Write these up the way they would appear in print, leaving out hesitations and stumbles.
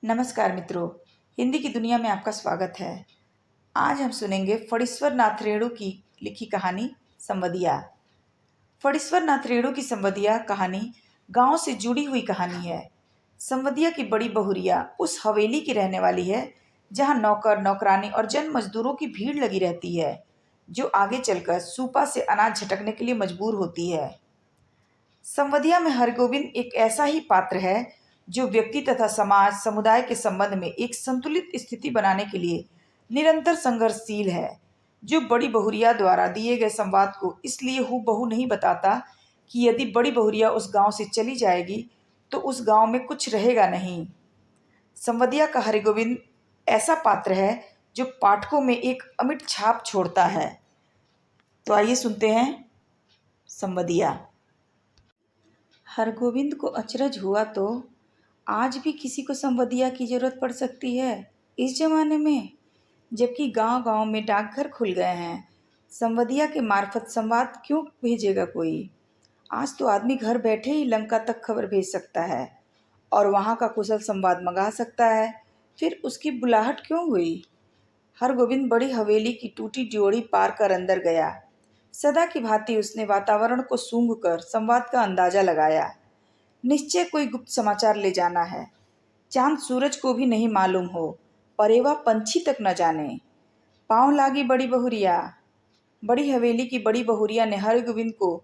नमस्कार मित्रों, हिंदी की दुनिया में आपका स्वागत है। आज हम सुनेंगे फणीश्वर नाथ रेणु की लिखी कहानी संवदिया। फणीश्वर नाथ रेणु की संवदिया कहानी गांव से जुड़ी हुई कहानी है। संवदिया की बड़ी बहुरिया उस हवेली की रहने वाली है जहां नौकर नौकरानी और जन मजदूरों की भीड़ लगी रहती है, जो आगे चलकर सूपा से अनाज झटकने के लिए मजबूर होती है। संवदिया में हरगोविंद एक ऐसा ही पात्र है जो व्यक्ति तथा समाज समुदाय के संबंध में एक संतुलित स्थिति बनाने के लिए निरंतर संघर्षशील है, जो बड़ी बहुरिया द्वारा दिए गए संवाद को इसलिए हूबहू नहीं बताता कि यदि बड़ी बहुरिया उस गांव से चली जाएगी तो उस गांव में कुछ रहेगा नहीं। संवदिया का हरगोविंद ऐसा पात्र है जो पाठकों में एक अमिट छाप छोड़ता है। तो आइए सुनते हैं संवदिया। हरगोविंद को अचरज हुआ तो आज भी किसी को संवदिया की जरूरत पड़ सकती है इस जमाने में, जबकि गांव गांव में डाकघर खुल गए हैं। संवदिया के मार्फत संवाद क्यों भेजेगा कोई? आज तो आदमी घर बैठे ही लंका तक खबर भेज सकता है और वहां का कुशल संवाद मंगा सकता है। फिर उसकी बुलाहट क्यों हुई? हरगोविंद बड़ी हवेली की टूटी ड्योढ़ी पार कर अंदर गया। सदा की भांति उसने वातावरण को सूंघकर संवाद का अंदाजा लगाया। निश्चय कोई गुप्त समाचार ले जाना है। चांद सूरज को भी नहीं मालूम हो, परेवा पंछी तक न जाने। पाँव लागी बड़ी बहुरिया। बड़ी हवेली की बड़ी बहुरिया ने हरगोविंद को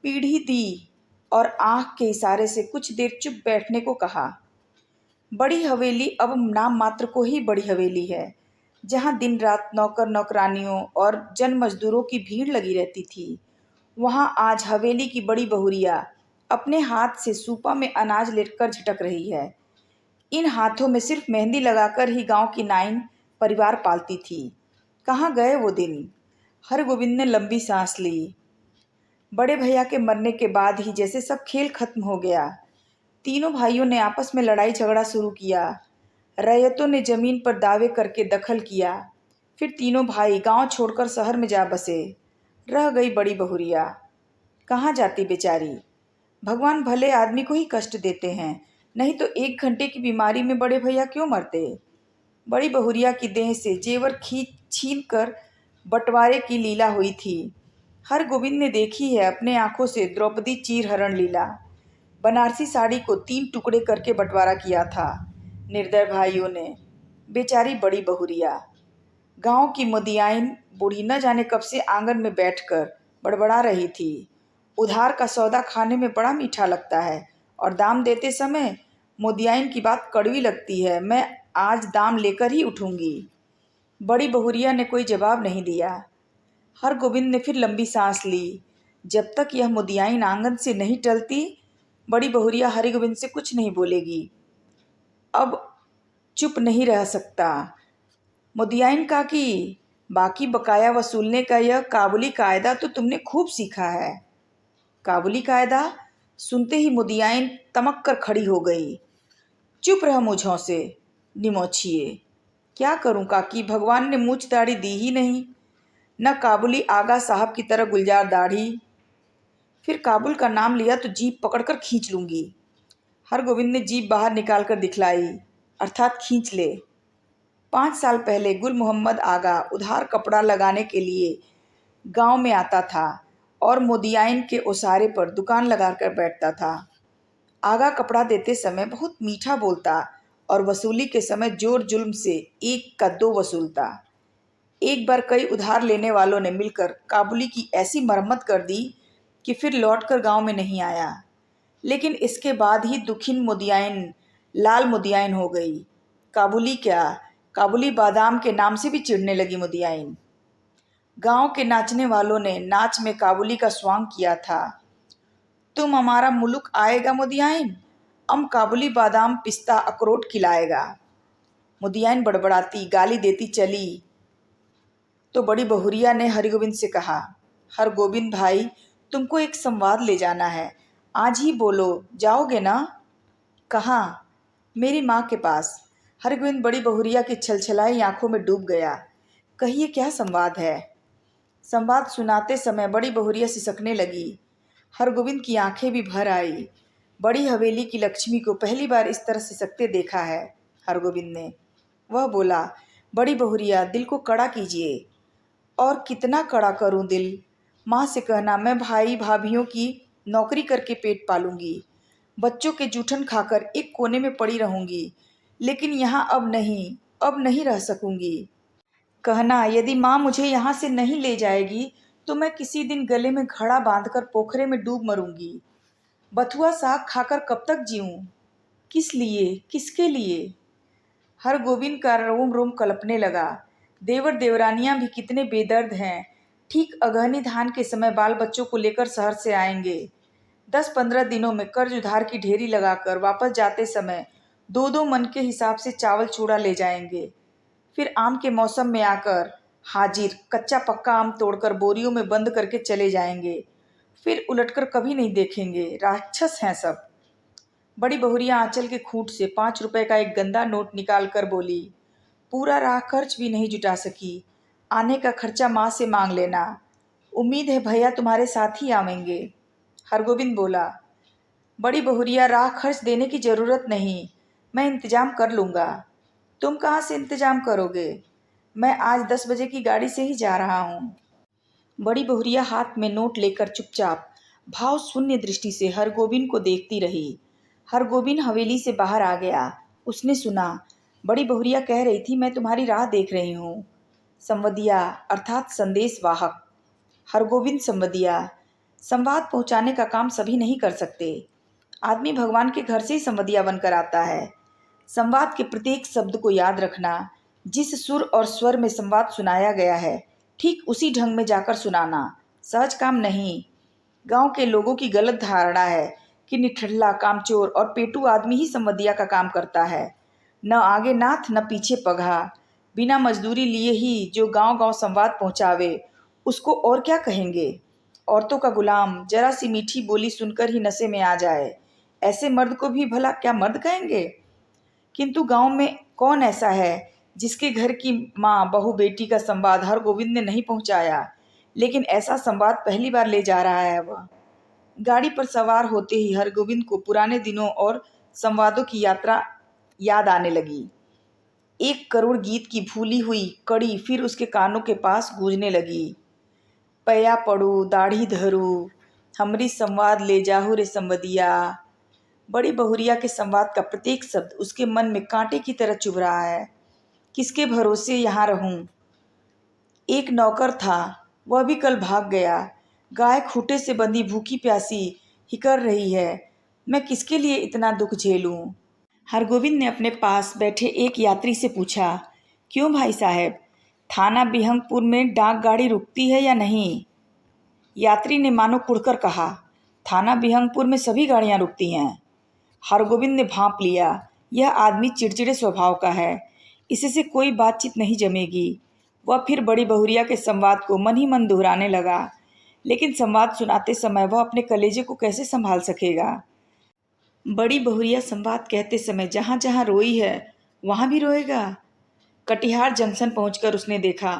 पीढ़ी दी और आंख के इशारे से कुछ देर चुप बैठने को कहा। बड़ी हवेली अब नाम मात्र को ही बड़ी हवेली है, जहां दिन रात नौकर नौकरानियों और जन मजदूरों की भीड़ लगी रहती थी। वहां आज हवेली की बड़ी बहुरिया अपने हाथ से सूपा में अनाज लेकर झटक रही है। इन हाथों में सिर्फ मेहंदी लगाकर ही गांव की नाइन परिवार पालती थी। कहाँ गए वो दिन? हरगोविंद ने लंबी सांस ली। बड़े भैया के मरने के बाद ही जैसे सब खेल खत्म हो गया। तीनों भाइयों ने आपस में लड़ाई झगड़ा शुरू किया। रैयतों ने जमीन पर दावे करके दखल किया। फिर तीनों भाई गांव छोड़कर शहर में जा बसे। रह गई बड़ी बहुरिया। कहाँ जाती बेचारी? भगवान भले आदमी को ही कष्ट देते हैं, नहीं तो 1 घंटे की बीमारी में बड़े भैया क्यों मरते? बड़ी बहुरिया की देह से जेवर खींच छीन कर बंटवारे की लीला हुई थी। हरगोविंद ने देखी है अपने आंखों से द्रौपदी चीरहरण लीला। बनारसी साड़ी को 3 टुकड़े करके बंटवारा किया था निर्दय भाइयों ने। बेचारी बड़ी बहुरिया। गांव की मुदियाइन बूढ़ी न जाने कब से आंगन में बैठकर बड़बड़ा रही थी। उधार का सौदा खाने में बड़ा मीठा लगता है और दाम देते समय मुदियाइन की बात कड़वी लगती है। मैं आज दाम लेकर ही उठूंगी। बड़ी बहुरिया ने कोई जवाब नहीं दिया। हरगोविंद ने फिर लंबी सांस ली। जब तक यह मुदियाइन आंगन से नहीं टलती, बड़ी बहुरिया हरगोविंद से कुछ नहीं बोलेगी। अब चुप नहीं रह सकता। मुदियाइन काकी, बाकी बकाया वसूलने का यह काबुली कायदा तो तुमने खूब सीखा है। काबुली कायदा? सुनते ही मुदियाइन तमक कर खड़ी हो गई। चुप रह मुझों से निमोछिए। क्या करूं काकी, भगवान ने मूछ दाढ़ी दी ही नहीं। न काबुली आगा साहब की तरह गुलजार दाढ़ी। फिर काबुल का नाम लिया तो जीभ पकड़कर खींच लूंगी। हरगोविंद ने जीभ बाहर निकालकर दिखलाई, अर्थात खींच ले। 5 साल पहले गुल मोहम्मद आगा उधार कपड़ा लगाने के लिए गांव में आता था और मुदियाइन के ओसारे पर दुकान लगाकर बैठता था। आगा कपड़ा देते समय बहुत मीठा बोलता और वसूली के समय जोर जुल्म से 1 का 2 वसूलता। एक बार कई उधार लेने वालों ने मिलकर काबुली की ऐसी मरम्मत कर दी कि फिर लौटकर गांव में नहीं आया। लेकिन इसके बाद ही दुखिन मुदियाइन लाल मुदियाइन हो गई। काबुली क्या, काबुली बादाम के नाम से भी चिढ़ने लगी मुदियाइन। गांव के नाचने वालों ने नाच में काबुली का स्वांग किया था। तुम हमारा मुलुक आएगा मुदियाइन, हम काबुली बादाम पिस्ता अखरोट खिलाएगा। मुदियाइन बड़बड़ाती गाली देती चली तो बड़ी बहुरिया ने हरगोविंद से कहा, हरगोविंद भाई, तुमको एक संवाद ले जाना है, आज ही बोलो, जाओगे ना? कहाँ? मेरी माँ के पास। हरगोविंद बड़ी बहुरिया की छलछलाई आंखों में डूब गया। कहिए, क्या संवाद है? संवाद सुनाते समय बड़ी बहुरिया सिसकने लगी। हरगोविंद की आंखें भी भर आई। बड़ी हवेली की लक्ष्मी को पहली बार इस तरह सिसकते देखा है हरगोविंद ने। वह बोला, बड़ी बहुरिया, दिल को कड़ा कीजिए। और कितना कड़ा करूं दिल? माँ से कहना मैं भाई भाभीियों की नौकरी करके पेट पालूंगी, बच्चों के जूठन खाकर एक कोने में पड़ी रहूंगी, लेकिन यहाँ अब नहीं रह सकूंगी। कहना यदि माँ मुझे यहाँ से नहीं ले जाएगी तो मैं किसी दिन गले में घड़ा बांधकर पोखरे में डूब मरूंगी। बथुआ साग खाकर कब तक जीऊं? किस लिए, किसके लिए? हर गोविंद का रोम रोम कलपने लगा। देवर देवरानियां भी कितने बेदर्द हैं। ठीक अगहनी धान के समय बाल बच्चों को लेकर शहर से आएंगे। 10-15 दिनों में कर्ज उधार की ढेरी लगाकर वापस जाते समय 2-2 मन के हिसाब से चावल चूड़ा ले जाएंगे। फिर आम के मौसम में आकर हाजिर कच्चा पक्का आम तोड़कर बोरियों में बंद करके चले जाएंगे। फिर उलटकर कभी नहीं देखेंगे। राक्षस हैं सब। बड़ी बहुरिया आंचल के खूंट से 5 रुपए का एक गंदा नोट निकाल कर बोली, पूरा राह खर्च भी नहीं जुटा सकी। आने का खर्चा माँ से मांग लेना। उम्मीद है भैया तुम्हारे साथ ही आवेंगे। हरगोविंद बोला, बड़ी बहुरिया, राह खर्च देने की जरूरत नहीं, मैं इंतजाम कर लूँगा। तुम कहाँ से इंतजाम करोगे? मैं आज 10 बजे की गाड़ी से ही जा रहा हूँ। बड़ी बहुरिया हाथ में नोट लेकर चुपचाप भाव शून्य दृष्टि से हरगोविंद को देखती रही। हरगोविंद हवेली से बाहर आ गया। उसने सुना, बड़ी बहुरिया कह रही थी मैं तुम्हारी राह देख रही हूँ। संवदिया अर्थात संदेश वाहक। हरगोविंद संवदिया। संवाद पहुँचाने का काम सभी नहीं कर सकते। आदमी भगवान के घर से ही संवदिया बनकर आता है। संवाद के प्रत्येक शब्द को याद रखना। जिस सुर और स्वर में संवाद सुनाया गया है ठीक उसी ढंग में जाकर सुनाना सहज काम नहीं। गांव के लोगों की गलत धारणा है कि निठल्ला, कामचोर और पेटू आदमी ही संवदिया का काम करता है। न आगे नाथ न पीछे पगहा। बिना मजदूरी लिए ही जो गांव गांव संवाद पहुंचावे उसको और क्या कहेंगे? औरतों का गुलाम जरा सी मीठी बोली सुनकर ही नशे में आ जाए, ऐसे मर्द को भी भला क्या मर्द कहेंगे? किंतु गांव में कौन ऐसा है जिसके घर की माँ बहू बेटी का संवाद हरगोविंद ने नहीं पहुंचाया? लेकिन ऐसा संवाद पहली बार ले जा रहा है वह। गाड़ी पर सवार होते ही हरगोविंद को पुराने दिनों और संवादों की यात्रा याद आने लगी। 1 करोड़ गीत की भूली हुई कड़ी फिर उसके कानों के पास गूंजने लगी। पया पड़ू दाढ़ी धरू, हमरी संवाद ले जाहू रे संवदिया। बड़ी बहुरिया के संवाद का प्रत्येक शब्द उसके मन में कांटे की तरह चुभ रहा है। किसके भरोसे यहाँ रहूं? एक नौकर था, वह भी कल भाग गया। गाय खूंटे से बंधी भूखी प्यासी हिकर रही है। मैं किसके लिए इतना दुख झेलूं? हरगोविंद ने अपने पास बैठे एक यात्री से पूछा, क्यों भाई साहब, थाना बिहंगपुर में डाक गाड़ी रुकती है या नहीं? यात्री ने मानो कुढ़कर कहा, थाना बिहंगपुर में सभी गाड़ियां रुकती हैं। हरगोविंद ने भांप लिया, यह आदमी चिड़चिड़े स्वभाव का है, इससे कोई बातचीत नहीं जमेगी। वह फिर बड़ी बहुरिया के संवाद को मन ही मन दोहराने लगा, लेकिन संवाद सुनाते समय वह अपने कलेजे को कैसे संभाल सकेगा? बड़ी बहुरिया संवाद कहते समय जहाँ जहाँ रोई है वहाँ भी रोएगा। कटिहार जंक्शन पहुंचकर उसने देखा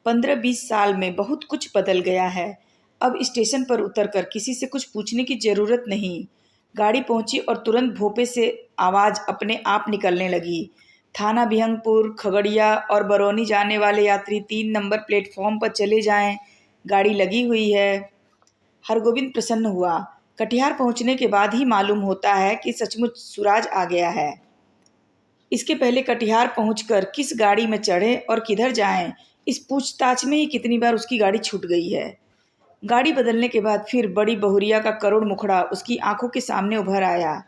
15-20 साल में बहुत कुछ बदल गया है। अब स्टेशन पर उतरकर किसी से कुछ पूछने की जरूरत नहीं। गाड़ी पहुंची और तुरंत भोपे से आवाज़ अपने आप निकलने लगी। थाना बिहंगपुर, खगड़िया और बरौनी जाने वाले यात्री 3 नंबर प्लेटफॉर्म पर चले जाएं, गाड़ी लगी हुई है। हरगोविंद प्रसन्न हुआ। कटिहार पहुंचने के बाद ही मालूम होता है कि सचमुच सुराज आ गया है। इसके पहले कटिहार पहुंचकर किस गाड़ी में चढ़े और किधर जाएं, इस पूछताछ में ही कितनी बार उसकी गाड़ी छूट गई है। गाड़ी बदलने के बाद फिर बड़ी बहुरिया का करोड़ मुखड़ा उसकी आंखों के सामने उभर आया।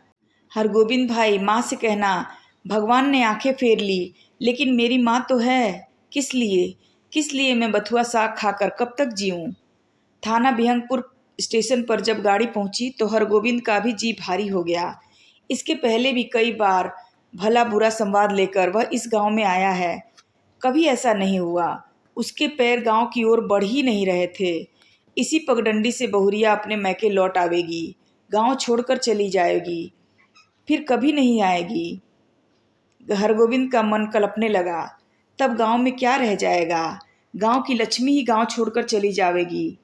हरगोविंद भाई, माँ से कहना भगवान ने आंखें फेर ली, लेकिन मेरी माँ तो है। किस लिए मैं बथुआ साग खाकर कब तक जीऊँ? थाना बिहंगपुर स्टेशन पर जब गाड़ी पहुंची तो हरगोविंद का भी जी भारी हो गया। इसके पहले भी कई बार भला बुरा संवाद लेकर वह इस गांव में आया है, कभी ऐसा नहीं हुआ। उसके पैर गांव की ओर बढ़ ही नहीं रहे थे। इसी पगडंडी से बहुरिया अपने मैके लौट आवेगी, गांव छोड़कर चली जाएगी, फिर कभी नहीं आएगी। हरगोविंद का मन कलपने लगा, तब गांव में क्या रह जाएगा? गांव की लक्ष्मी ही गांव छोड़कर चली जावेगी।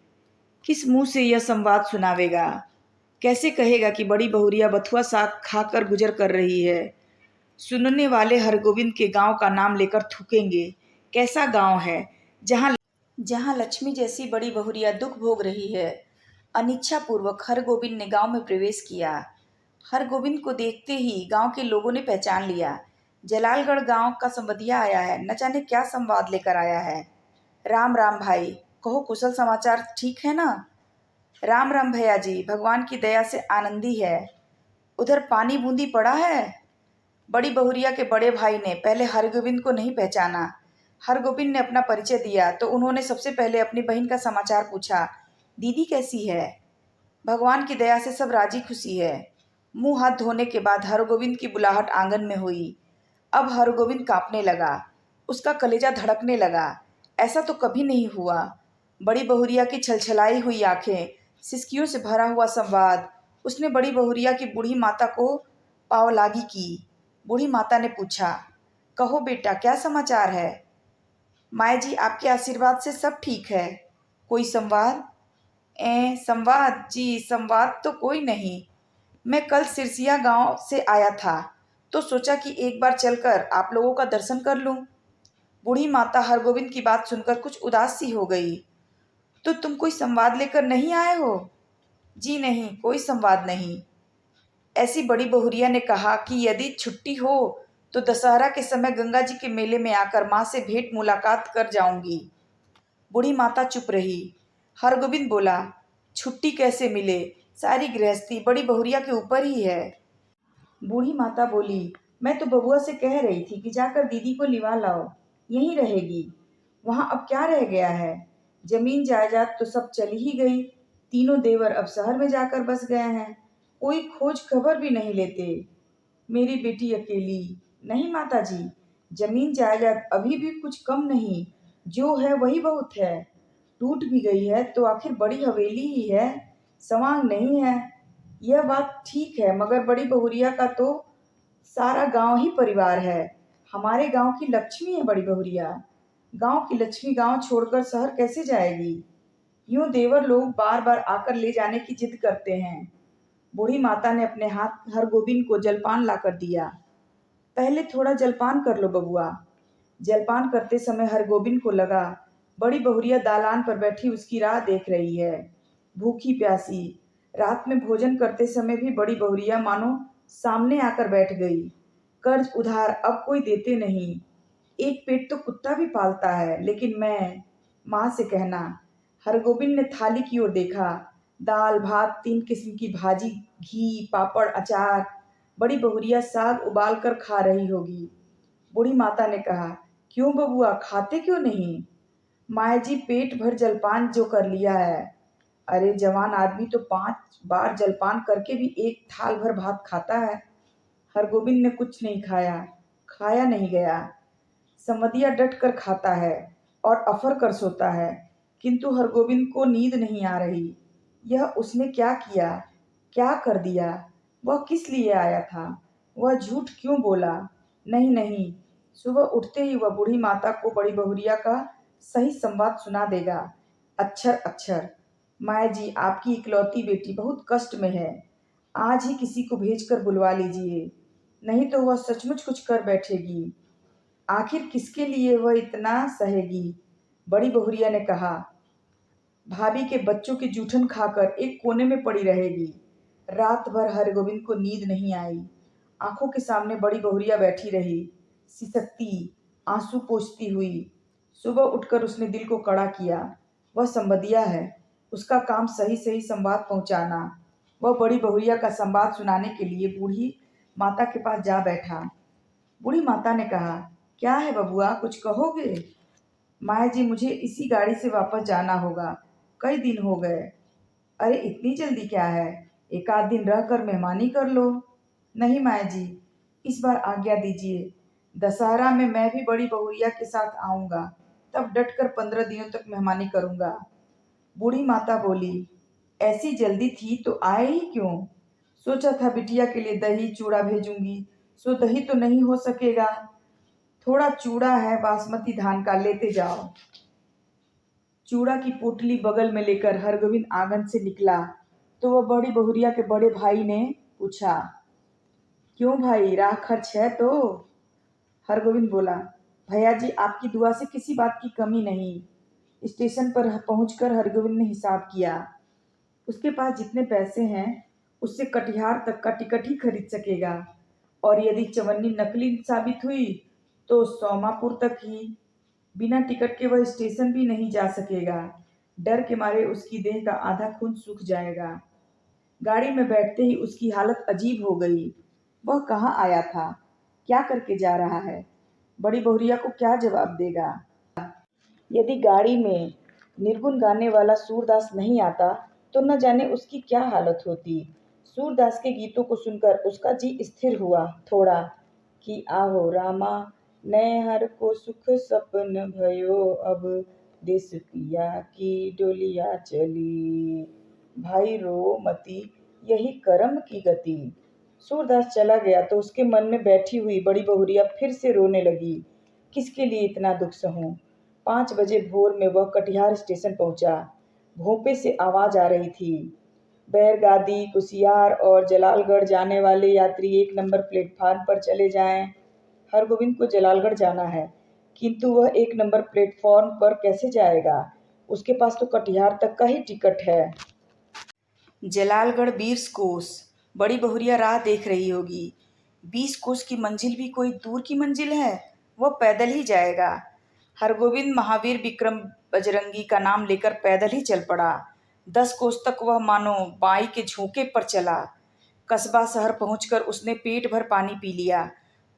किस मुंह से यह संवाद सुनावेगा? कैसे कहेगा कि बड़ी बहुरिया बथुआ साग खाकर गुजर कर रही है? सुनने वाले हरगोविंद के गांव का नाम लेकर थूकेंगे। कैसा गांव है जहां जहां लक्ष्मी जैसी बड़ी बहुरिया दुख भोग रही है। अनिच्छा पूर्वक हरगोविंद ने गांव में प्रवेश किया। हरगोविंद को देखते ही गांव के लोगों ने पहचान लिया। जलालगढ़ गांव का संबंधिया आया है, न जाने क्या संवाद लेकर आया है। राम राम भाई, कहो कुशल समाचार ठीक है ना? राम राम भैया जी, भगवान की दया से आनंदी है। उधर पानी बूंदी पड़ा है? बड़ी बहुरिया के बड़े भाई ने पहले हरगोविंद को नहीं पहचाना। हरगोविंद ने अपना परिचय दिया तो उन्होंने सबसे पहले अपनी बहन का समाचार पूछा। दीदी कैसी है? भगवान की दया से सब राजी खुशी है। मुंह हाथ धोने के बाद हरगोविंद की बुलाहट आंगन में हुई। अब हरगोविंद कांपने लगा, उसका कलेजा धड़कने लगा। ऐसा तो कभी नहीं हुआ। बड़ी बहुरिया की छलछलाई हुई आंखें, सिसकियों से भरा हुआ संवाद। उसने बड़ी बहुरिया की बूढ़ी माता को पावलागी की। बूढ़ी माता ने पूछा, कहो बेटा क्या समाचार है? माए जी, आपके आशीर्वाद से सब ठीक है। कोई संवाद? संवाद जी, संवाद तो कोई नहीं। मैं कल सिरसिया गांव से आया था तो सोचा कि एक बार चलकर आप लोगों का दर्शन कर लूं। बूढ़ी माता हरगोविंद की बात सुनकर कुछ उदास सी हो गई। तो तुम कोई संवाद लेकर नहीं आए हो? जी नहीं, कोई संवाद नहीं। ऐसी बड़ी बहुरिया ने कहा कि यदि छुट्टी हो तो दशहरा के समय गंगा जी के मेले में आकर माँ से भेंट मुलाकात कर जाऊंगी। बूढ़ी माता चुप रही। हरगोविंद बोला, छुट्टी कैसे मिले? सारी गृहस्थी बड़ी बहुरिया के ऊपर ही है। बूढ़ी माता बोली, मैं तो बबुआ से कह रही थी कि जाकर दीदी को लिवा लाओ, यहीं रहेगी। वहां अब क्या रह गया है? जमीन जायदाद तो सब चली ही गई। तीनों देवर अब शहर में जाकर बस गए हैं। कोई खोज खबर भी नहीं लेते। मेरी बेटी अकेली। नहीं माता जी, जमीन जायदाद अभी भी कुछ कम नहीं, जो है वही बहुत है। टूट भी गई है तो आखिर बड़ी हवेली ही है, सवांग नहीं है। यह बात ठीक है, मगर बड़ी बहुरिया का तो सारा गांव ही परिवार है। हमारे गांव की लक्ष्मी है बड़ी बहुरिया। गांव की लक्ष्मी गांव छोड़कर शहर कैसे जाएगी? यूं देवर लोग बार बार आकर ले जाने की जिद करते हैं। बूढ़ी माता ने अपने हाथ हरगोविंद को जलपान लाकर दिया। पहले थोड़ा जलपान कर लो बबुआ। जलपान करते समय हरगोविंद को लगा बड़ी बहुरिया दालान पर बैठी उसकी राह देख रही है, भूखी प्यासी। रात में भोजन करते समय भी बड़ी बहुरिया मानो सामने आकर बैठ गई। कर्ज उधार अब कोई देते नहीं। एक पेट तो कुत्ता भी पालता है, लेकिन मैं माँ से कहना। हरगोविंद ने थाली की ओर देखा। दाल भात, 3 किस्म की भाजी, घी, पापड़, अचार। बड़ी बहुरिया साग उबाल कर खा रही होगी। बूढ़ी माता ने कहा, क्यों बबुआ, खाते क्यों नहीं? माए जी, पेट भर जलपान जो कर लिया है। अरे जवान आदमी तो 5 बार जलपान करके भी एक थाल भर भात खाता है। हरगोविंद ने कुछ नहीं खाया, खाया नहीं गया। समदिया डट कर खाता है और अफर कर सोता है, किंतु हरगोविंद को नींद नहीं आ रही। यह उसने क्या किया, क्या कर दिया? वह किस लिए आया था? वह झूठ क्यों बोला? नहीं नहीं, सुबह उठते ही वह बूढ़ी माता को बड़ी बहुरिया का सही संवाद सुना देगा, अक्षर अक्षर। माए जी, आपकी इकलौती बेटी बहुत कष्ट में है। आज ही किसी को भेजकर बुलवा लीजिए, नहीं तो वह सचमुच कुछ कर बैठेगी। आखिर किसके लिए वह इतना सहेगी? बड़ी बहुरिया ने कहा, भाभी के बच्चों की जूठन खाकर एक कोने में पड़ी रहेगी। रात भर हरगोविंद को नींद नहीं आई। आंखों के सामने बड़ी बहुरिया बैठी रही, सिसकती, आंसू पोंछती हुई। सुबह उठकर उसने दिल को कड़ा किया। वह संबदिया है, उसका काम सही सही संवाद पहुंचाना। वह बड़ी बहुरिया का संवाद सुनाने के लिए बूढ़ी माता के पास जा बैठा। बूढ़ी माता ने कहा, क्या है बबुआ, कुछ कहोगे? माए जी, मुझे इसी गाड़ी से वापस जाना होगा, कई दिन हो गए। अरे इतनी जल्दी क्या है, एक आध दिन रहकर मेहमानी कर लो। नहीं माए जी, इस बार आज्ञा दीजिए। दशहरा में मैं भी बड़ी बहुरिया के साथ आऊंगा, तब डटकर 15 दिनों तक मेहमानी करूंगा। बूढ़ी माता बोली, ऐसी जल्दी थी तो आए ही क्यों? सोचा था बिटिया के लिए दही चूड़ा भेजूंगी, सो दही तो नहीं हो सकेगा। थोड़ा चूड़ा है बासमती धान का, लेते जाओ। चूड़ा की पोटली बगल में लेकर हरगोविंद आंगन से निकला तो वह बड़ी बहुरिया के बड़े भाई ने पूछा, क्यों भाई, राह खर्च है तो? हरगोविंद बोला। भैया जी, आपकी दुआ से किसी बात की कमी नहीं। स्टेशन पर पहुंचकर हरगोविंद ने हिसाब किया। उसके पास जितने पैसे हैं उससे कटिहार तक का टिकट ही खरीद सकेगा, और यदि चवन्नी नकली साबित हुई तो सोमापुर तक ही। बिना टिकट के वह स्टेशन भी नहीं जा सकेगा। डर के मारे उसकी देह का आधा खून सूख जाएगा। गाड़ी में बैठते ही उसकी हालत अजीब हो गई। वह कहाँ आया था, क्या करके जा रहा है, बड़ी बहुरिया को क्या जवाब देगा? यदि गाड़ी में निर्गुण गाने वाला सूरदास नहीं आता तो न जाने उसकी क्या हालत होती। सूरदास के गीतों को सुनकर उसका जी स्थिर हुआ थोड़ा कि आहो रामा, नए हर को सुख सपन भयो, अब देश पिया की डोलिया चली, भाई रो मती, यही कर्म की गति। सूरदास चला गया तो उसके मन में बैठी हुई बड़ी बहुरिया फिर से रोने लगी। किसके लिए इतना दुख सहूं? 5 बजे भोर में वह कटिहार स्टेशन पहुंचा। भोपे से आवाज आ रही थी, बैरगादी, कुसियार और जलालगढ़ जाने वाले यात्री 1 नंबर प्लेटफार्म पर चले जाएं। हरगोविंद को जलालगढ़ जाना है, किंतु वह 1 नंबर प्लेटफॉर्म पर कैसे जाएगा? उसके पास तो कटिहार तक का ही टिकट है। जलालगढ़ 20 कोस। बड़ी बहुरिया राह देख रही होगी। 20 कोस की मंजिल भी कोई दूर की मंजिल है? वह पैदल ही जाएगा। हरगोविंद महावीर विक्रम बजरंगी का नाम लेकर पैदल ही चल पड़ा। 10 कोस तक वह मानो बाई के झोंके पर चला। कस्बा शहर पहुंचकर उसने पेट भर पानी पी लिया।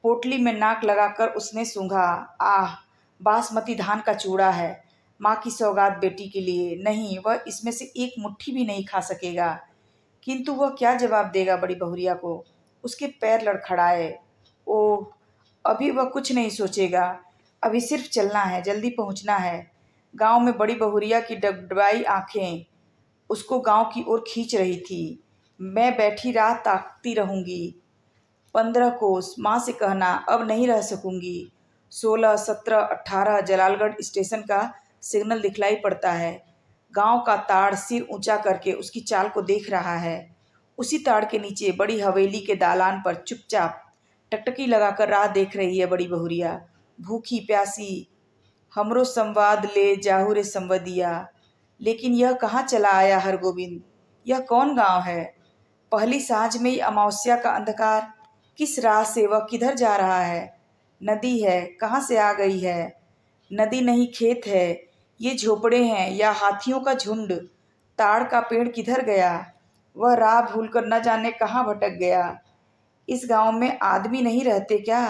पोटली में नाक लगाकर उसने सूंघा। आह, बासमती धान का चूड़ा है, माँ की सौगात बेटी के लिए। नहीं, वह इसमें से एक मुट्ठी भी नहीं खा सकेगा। किंतु वह क्या जवाब देगा बड़ी बहुरिया को? उसके पैर लड़खड़ाए। ओह, अभी वह कुछ नहीं सोचेगा। अभी सिर्फ चलना है, जल्दी पहुंचना है। गांव में बड़ी बहुरिया की डगडगाई आंखें उसको गांव की ओर खींच रही थी। मैं बैठी राह ताकती रहूंगी। 15 कोस, माँ से कहना अब नहीं रह सकूंगी। 16, 17, 18 जलालगढ़ स्टेशन का सिग्नल दिखलाई पड़ता है। गांव का ताड़ सिर ऊंचा करके उसकी चाल को देख रहा है। उसी ताड़ के नीचे बड़ी हवेली के दालान पर चुपचाप टकटकी लगाकर राह देख रही है बड़ी बहुरिया, भूखी प्यासी। हमरो संवाद ले जाहू रे संवदिया। लेकिन यह कहाँ चला आया हरगोविंद? यह कौन गांव है? पहली साँझ में ही अमावस्या का अंधकार। किस राह से वह किधर जा रहा है? नदी है, कहाँ से आ गई है? नदी नहीं, खेत है। ये झोपड़े हैं या हाथियों का झुंड? ताड़ का पेड़ किधर गया? वह राह भूलकर न जाने कहाँ भटक गया। इस गांव में आदमी नहीं रहते क्या?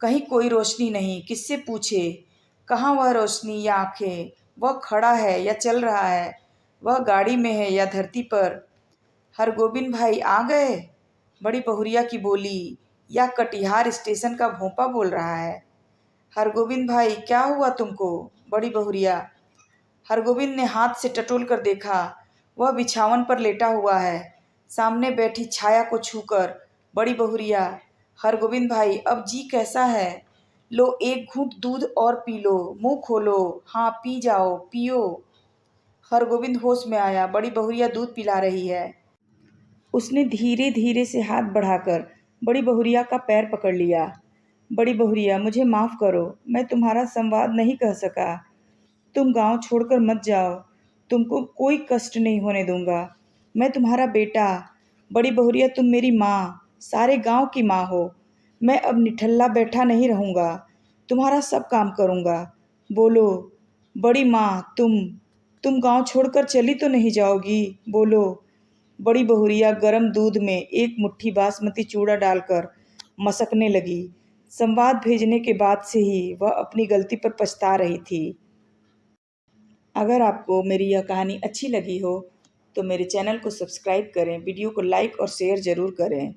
कहीं कोई रोशनी नहीं, किससे पूछे? कहाँ वह रोशनी या आंखें? वह खड़ा है या चल रहा है? वह गाड़ी में है या धरती पर? हरगोविंद भाई आ गए? बड़ी बहुरिया की बोली, या कटिहार स्टेशन का भोंपा बोल रहा है? हरगोविंद भाई, क्या हुआ तुमको? बड़ी बहुरिया। हरगोविंद ने हाथ से टटोल कर देखा। वह बिछावन पर लेटा हुआ है, सामने बैठी छाया को छूकर। बड़ी बहुरिया। हरगोविंद भाई, अब जी कैसा है? लो, एक घूंट दूध और पी लो, मुंह खोलो। हाँ, पी जाओ, पियो। हरगोविंद होश में आया। बड़ी बहुरिया दूध पिला रही है। उसने धीरे धीरे से हाथ बढ़ाकर बड़ी बहुरिया का पैर पकड़ लिया। बड़ी बहुरिया, मुझे माफ़ करो, मैं तुम्हारा संवाद नहीं कह सका। तुम गांव छोड़कर मत जाओ, तुमको कोई कष्ट नहीं होने दूंगा। मैं तुम्हारा बेटा। बड़ी बहुरिया, तुम मेरी माँ, सारे गांव की माँ हो। मैं अब निठल्ला बैठा नहीं रहूँगा, तुम्हारा सब काम करूँगा। बोलो बड़ी माँ, तुम गांव छोड़कर चली तो नहीं जाओगी? बोलो। बड़ी बहुरिया गरम दूध में एक मुट्ठी बासमती चूड़ा डालकर मसकने लगी। संवाद भेजने के बाद से ही वह अपनी गलती पर पछता रही थी। अगर आपको मेरी यह कहानी अच्छी लगी हो तो मेरे चैनल को सब्सक्राइब करें, वीडियो को लाइक और शेयर ज़रूर करें।